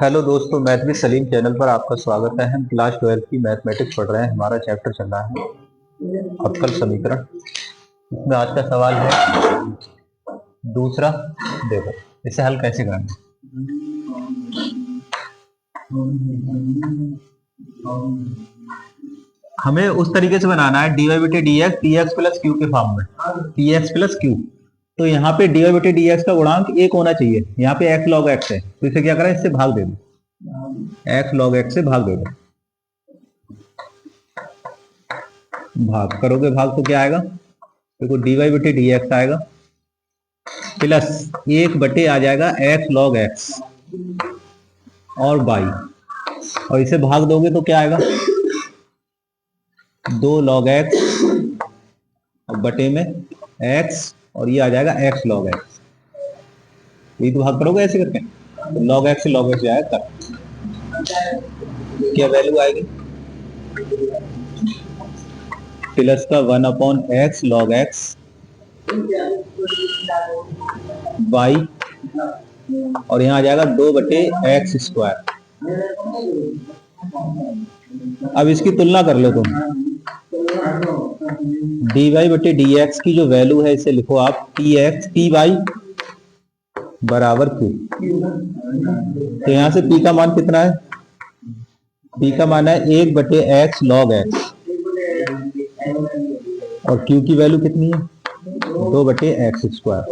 Hello दोस्तों, math with Salim channel पर आपका स्वागत है। हम क्लास 12 की मैथमेटिक्स पढ़ रहे हैं। हमारा चैप्टर चल रहा है अवकल समीकरण। इसमें आज का सवाल है दूसरा। देखो इसे हल कैसे करेंगे। हमें उस तरीके से बनाना है dy बटे dx px प्लस क्यू के फॉर्म में, px प्लस क्यू। तो यहाँ पे dy बटे dx का गुणांक 1 होना चाहिए। यहाँ पे x log x है, तो इसे क्या करें, इससे भाग दे दो, x log x से भाग दे दो। भाग करोगे भाग तो क्या आएगा, देखो dy बटे dx आएगा प्लस 1 बटे आ जाएगा x log x और y, और इसे भाग दोगे तो क्या आएगा, 2 log x और बटे में x, और ये आ जाएगा x log x। ये तो भाग करोगे ऐसे करके, तो log x से log x जाएगा तब क्या वैल्यू आएगी, प्लस का 1/x log x y, और यहाँ आ जाएगा 2 बटे एक्स स्क्वायर। अब इसकी तुलना कर लो तुम, dy बटे dx की जो वैल्यू है इसे लिखो आप px py बराबर q। तो यहाँ से p का मान कितना है, p का मान है 1 बटे x log x, और q की वैल्यू कितनी है, 2 बटे एक्स स्क्वायर।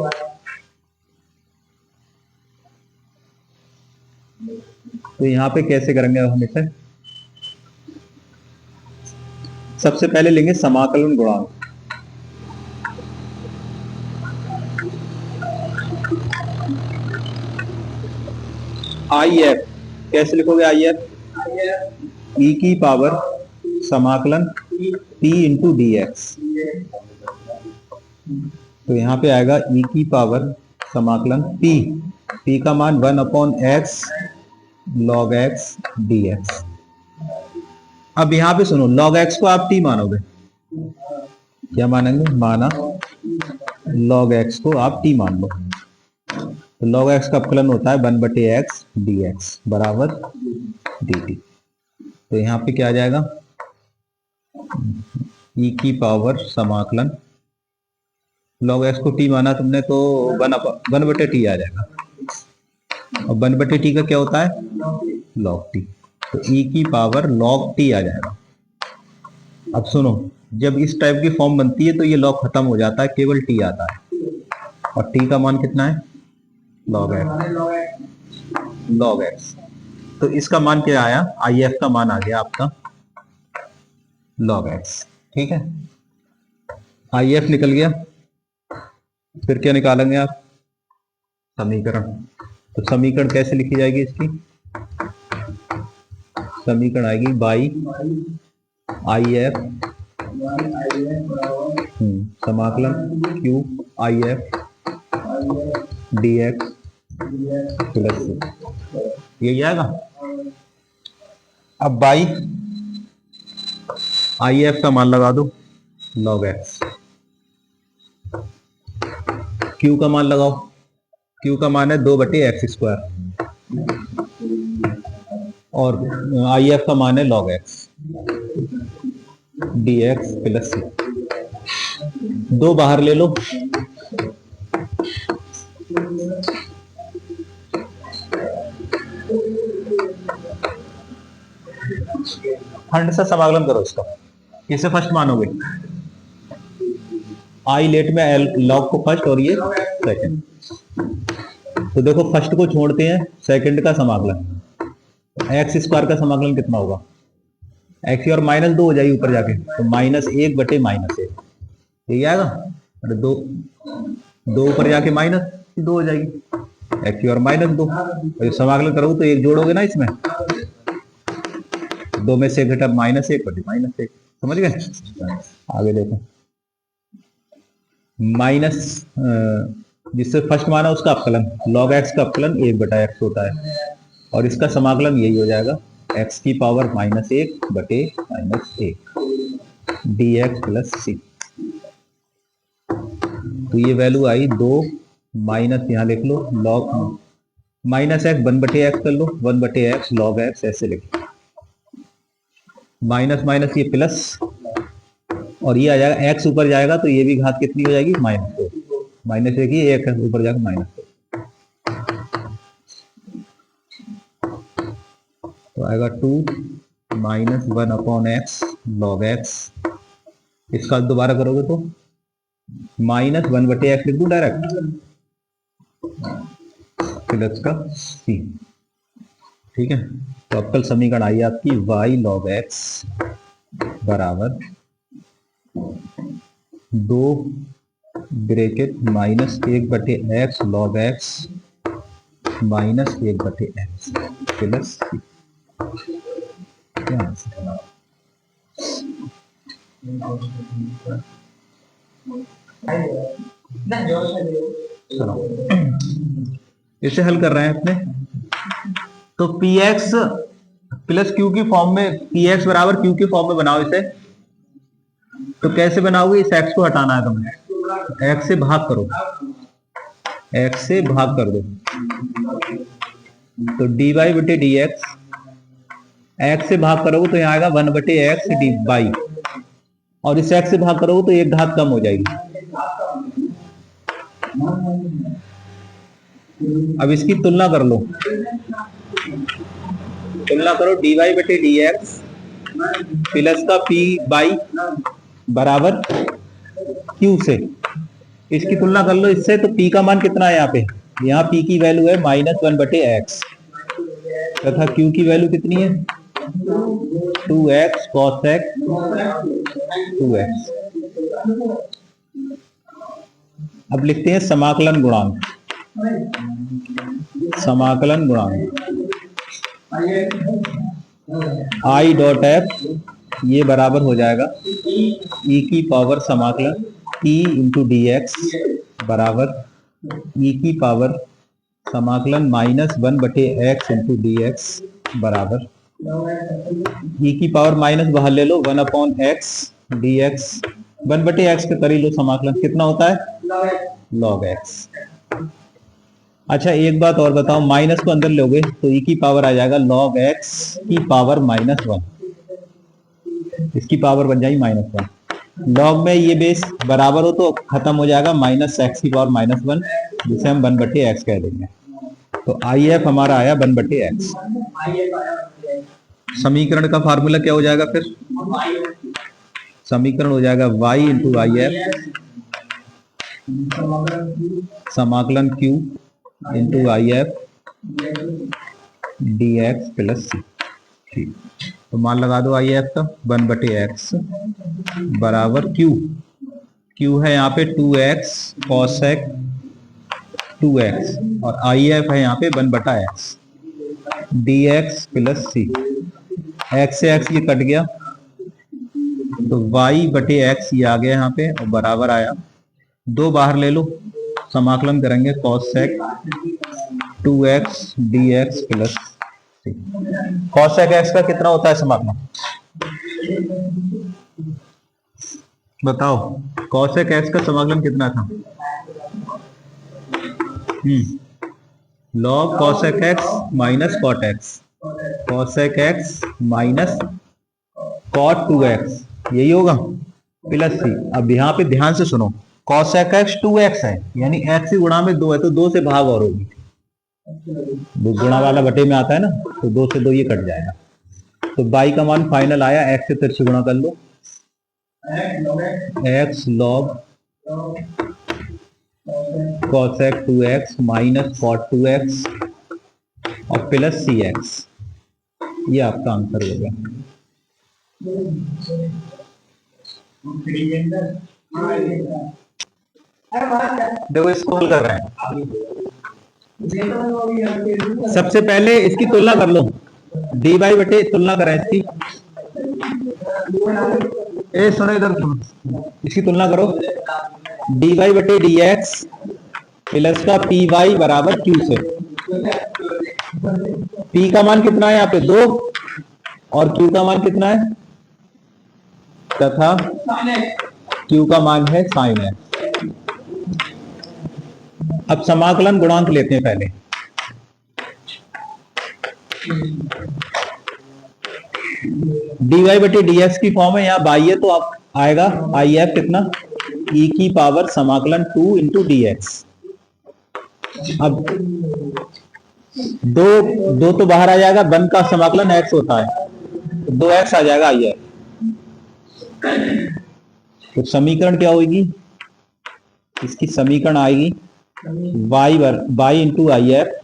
तो यहाँ पे कैसे करेंगे हम इसे, सबसे पहले लेंगे समाकलन गुणांक। आई एफ कैसे लिखोगे, आई एफ ई की पावर समाकलन p इंटू डी एक्स। तो यहाँ पे आएगा e की पावर समाकलन p का मान 1/x log x dx। अब यहाँ पे सुनो, log x को आप t मानोगे, क्या मानेंगे, माना log x को आप t मान लो। तो log x का अपकलन होता है 1 बटे एक्स dx बराबर dt। तो यहाँ पे क्या आ जाएगा, e की पावर समाकलन, log x को t माना तुमने तो 1 बटे t आ जाएगा, और 1 बटे t का क्या होता है, log t। तो e की पावर log t आ जाएगा। अब सुनो, जब इस टाइप की फॉर्म बनती है तो ये log खत्म हो जाता है, केवल t आता है, और t का मान कितना है, log x। तो इसका मान क्या आया, if का मान आ गया आपका log x। ठीक है, if निकल गया। फिर क्या निकालेंगे आप, समीकरण। तो समीकरण कैसे लिखी जाएगी इसकी, समीकरण आएगी बाई आई एफ समाकलन Q I F D X plus, यही आएगा। अब बाई आई एफ का मान लगा दो log x, q का मान लगाओ, q का मान है 2 बटे एक्स स्क्वायर, और आई एफ का मान है log x dx plus c। 2 बाहर ले लो, खंड से समाकलन करो इसका। किसे फर्स्ट मानोगे, आई लेट में एल लॉग को फर्स्ट और ये सेकंड। तो देखो फर्स्ट को छोड़ते हैं, सेकंड का समाकलन, एक्स स्क्वायर का समाकलन कितना होगा, एक्स और -2 हो जाएगी ऊपर जाके, तो -1 बटे -1 यही आएगा, अरे 2 ऊपर जाके -2 हो जाएगी, एक्स और -2। और समाकलन करोगे तो 1 जोड़ोगे ना इसमें, 2 में से घटा -1 बटे -1। समझ गए, आगे देखो, माइनस जिससे फर्स्ट माना उसका अपकलन, log x का अपकलन 1 बटा x होता है, और इसका समाकलन यही हो जाएगा x की पावर -1 बटे -1 dx प्लस c। तो ये वैल्यू आई 2 माइनस, यहाँ लिख लो log माइनस एक्स 1/x कर लो, 1/x log x ऐसे लिखो, माइनस माइनस ये प्लस, और ये आ जाएगा x ऊपर जाएगा तो ये भी घात कितनी हो जाएगी -2, माइनस एक ही एक है ऊपर जाएगा -2, तो आएगा 2 - 1/x log x। इसका दोबारा करोगे तो -1/x लिख दूं डायरेक्ट, प्लस का c। ठीक है, तो अवकल समीकरण आई आपकी y log x बराबर 2 bracket -1/x log x -1/x plus c। क्या इसे हल कर रहे हैं अपने, तो px प्लस q की फॉर्म में, px बराबर q की फॉर्म में बनाओ इसे। तो कैसे बनाओगे, इस x को हटाना है तुम्हें, x से भाग करो, x से भाग कर दो, तो dy/dx, x से भाग करोगे तो यहाँ आएगा 1/x dy, और इस x से भाग करोगे तो एक घात कम हो जाएगी। अब इसकी तुलना कर लो, तुलना करो dy/dx प्लस का p/y बराबर q से, इसकी तुलना कर लो इससे, तो p का मान कितना है यहाँ पे, यहाँ p की वैल्यू है -1/x तथा q की वैल्यू कितनी है 2x cosec 2x। अब लिखते हैं समाकलन गुणांक, समाकलन गुणांक i डॉट f ये बराबर हो जाएगा e की पावर समाकलन t इंटू dx बराबर e की पावर समाकलन -1/x इंटू dx बराबर e की पावर माइनस बाहर ले लो 1/x dx, 1/x के करी लो समाकलन, कितना होता है log x। अच्छा एक बात और बताओ, माइनस को अंदर लोगे तो e की पावर आ जाएगा log x की पावर -1, इसकी पावर बन जाएगी -1, लॉग में ये बेस बराबर हो तो खत्म हो जाएगा -x की पावर -1, जिसे हम 1/x कह देंगे। तो IF हमारा आया 1/x। समीकरण का फार्मूला क्या हो जाएगा फिर, समीकरण हो जाएगा y इंटू IF समाकलन q into IF dx plus c। ठीक, तो मान लगा दो IF का 1/x बराबर q है यहाँ पे 2x cosec 2x और IF है यहाँ पे 1/x dx plus c। x से x ये कट गया तो y/x ये आ गया यहाँ पे और बराबर आया, दो बाहर ले लो, समाकलन करेंगे cosec 2x dx plus c। cosec x का कितना होता है समाकलन, बताओ cosec x का समाकलन कितना था, log cosec x minus cot x, cosec x minus cot 2x यही होगा प्लस c। अब यहाँ पे ध्यान से सुनो, cosec x 2x है यानी x ही गुणा में 2 है तो 2 से भाग और होगी, गुणा वाला बटे में आता है ना, तो 2 से 2 ये कट जाएगा। तो y का मान फाइनल आया, x से तिरछे गुणा कर लो, x log cosec 2x minus cot 2x और प्लस cx, ये आपका आंसर हो गया। देखो इसको हल कर रहे हैं, सबसे पहले इसकी तुलना कर लो, dy बटे तुलना करें इसकी, सुनो इधर, इसकी तुलना करो dy बटे dx प्लस का py बराबर q से। p का मान कितना है यहाँ पे 2 और q का मान कितना है तथा q का मान है sin x। अब समाकलन गुणांक लेते हैं पहले, dy बटे dx की फॉर्म है, यहाँ बाई है तो आप आएगा आई एफ कितना e की पावर समाकलन 2 इंटू डी एक्स। अब दो दो तो बाहर आ जाएगा, वन का समाकलन x होता है तो 2x आ जाएगा आई एफ। तो समीकरण क्या होगी, इसकी समीकरण आएगी y इंटू आई एफ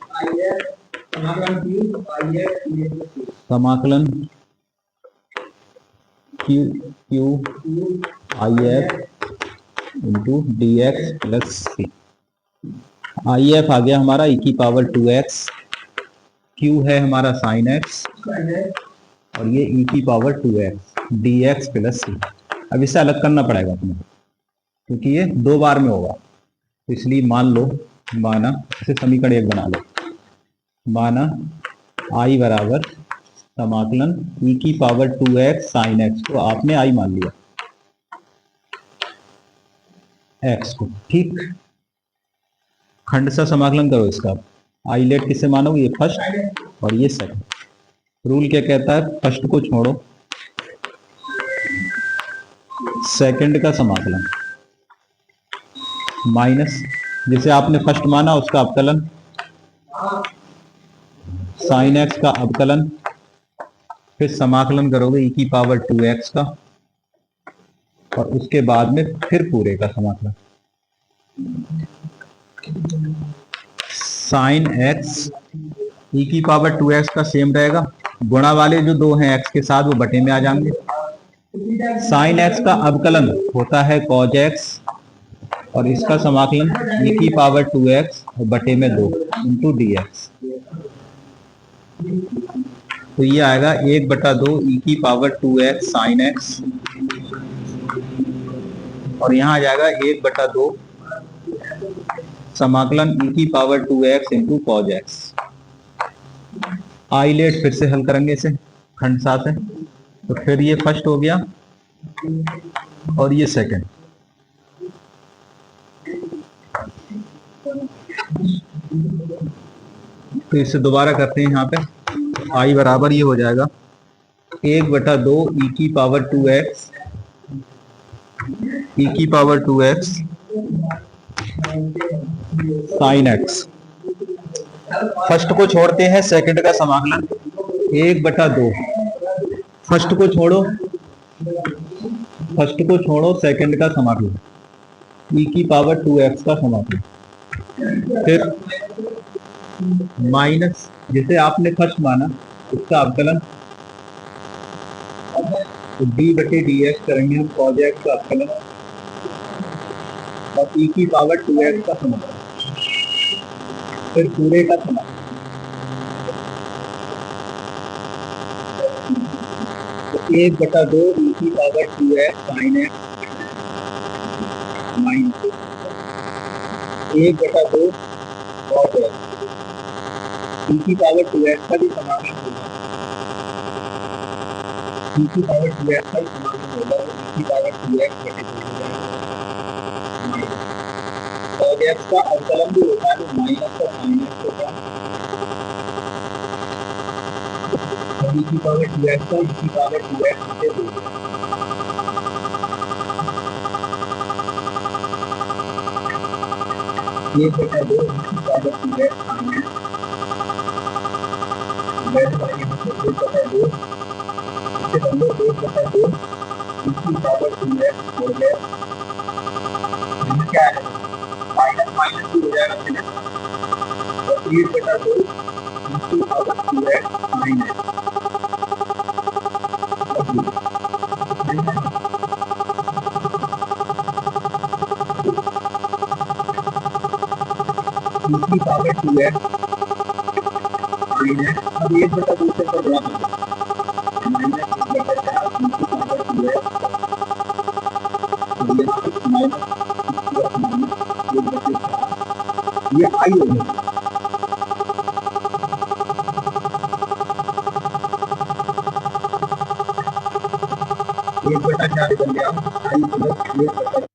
समाकलन Q I F into D X plus C. I F आ गया हमारा e की पावर 2x, क्यू है हमारा साइन एक्स और ये e की power 2x D X plus C. अब इसे अलग करना पड़ेगा अपने, क्योंकि ये दो बार में होगा, तो इसलिए माना इसे समीकरण एक बना लो। माना i बराबर समाकलन e की पावर 2x साइन एक्स को आपने i मान लिया x को, ठीक। खंड सा समाकलन करो इसका, आई लेट किसे मानोगे, ये फर्स्ट और ये सेकंड। रूल क्या कहता है, फर्स्ट को छोड़ो, सेकंड का समाकलन माइनस जिसे आपने फर्स्ट माना उसका अवकलन, साइन एक्स का अवकलन, फिर समाकलन करोगे e की पावर 2x का और उसके बाद में फिर पूरे का समाकलन। साइन एक्स e की पावर 2x का सेम रहेगा, गुणा वाले जो दो हैं x के साथ वो बटे में आ जाएंगे। साइन एक्स का अवकलन होता है cos x और इसका समाकलन e की पावर 2x और बटे में 2 इंटू डी एक्स। तो ये आएगा 1/2 e की पावर 2x साइन एक्स और यहाँ आ जाएगा 1/2 समाकलन e की power 2x into cos x. I let फिर से हल करेंगे इसे खंड सा से, तो फिर ये फर्स्ट हो गया और ये सेकंड। तो इसे दोबारा करते हैं, यहाँ पे आई बराबर ये हो जाएगा 1/2 e की पावर 2x e की power 2x sine x. First को छोड़ते हैं, सेकंड का समाकलन 1/2, फर्स्ट को छोड़ो सेकंड का समाकलन e की पावर 2x का समाकलन, फिर माइनस जिसे आपने फर्स्ट माना उसका अवकलन, तो डी बटे डी एक्स करेंगे हम कॉज एक्स का अवकलन और e की पावर 2x का समाकलन, फिर पूरे का समाकलन। तो 1/2 e की power 2x sine x minus 1/2 cos x, e की पावर 2x का भी समाकलन होगा, e की पावर 2x का समाकलन होगा, e की पावर 2x बटे 2 हो जाएगा। कॉज एक्स का अवकलन भी होता है तो माइनस और साइन एक्स होगा, e की पावर 2x का e की पावर 2x बटे 2 1/2 e की पावर 2x साइन एक्स क्या है, माइनस माइनस भी हो जाएगा, फिर 1/2 e power 2x sine x e की पावर 2x माइनस, अब 1/2 से कर रहा हूँ माइनस 1/4 e की पावर 2x माइनस ये आई हो गया। एक बटा 4 बन गया आई प्लस 1/4